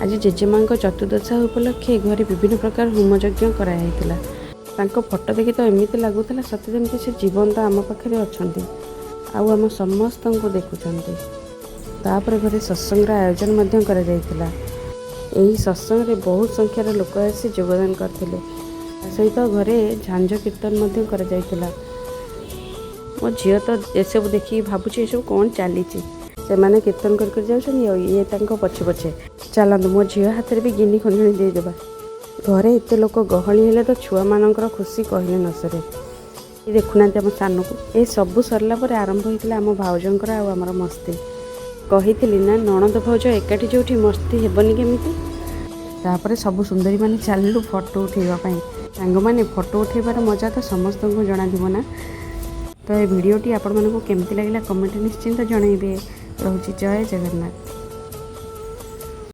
आज जेजेमा चतुर्दशा उपलक्षे घरे विभिन्न प्रकार होमयज्ञ कराइला। फोटो देखि तो एमती लगुला सत्य जमी से जीवंत आम पाखे अच्छा आम समस्त को देखुं। तापर घरे सत्संग आयोजन यही सत्संग रे बहुत संख्यार लोक आसी योगदान करते सहित घरे झांझ कीर्तन करा। मो झील तो एसबू देखिए भावुँ ये सब कौन चली से माने कीर्तन कर ये पछे पछे चलतु मो झील हाथ में भी गिनी खंजणी देदेबा। घरे एत लोक गहली हेले तो छुआ मानकर खुशी कहले न सरे। देखुना आम सान को ये सबू सरला आरंभ होता आम भाउजर आमर मस्ती कही ना नणद भाउज एकाठी जो मस्ती हेबनी केमिति। तापर सब सुंदरी माने चलू फोटो उठेबाई सांग मैंने फोटो उठेबार मजा तो समस्त को जना ना। तो ये भिडियोटी आपण मानक केमती लगे कमेंट निश्चिंत जनइबे। रोची जय जगन्नाथ।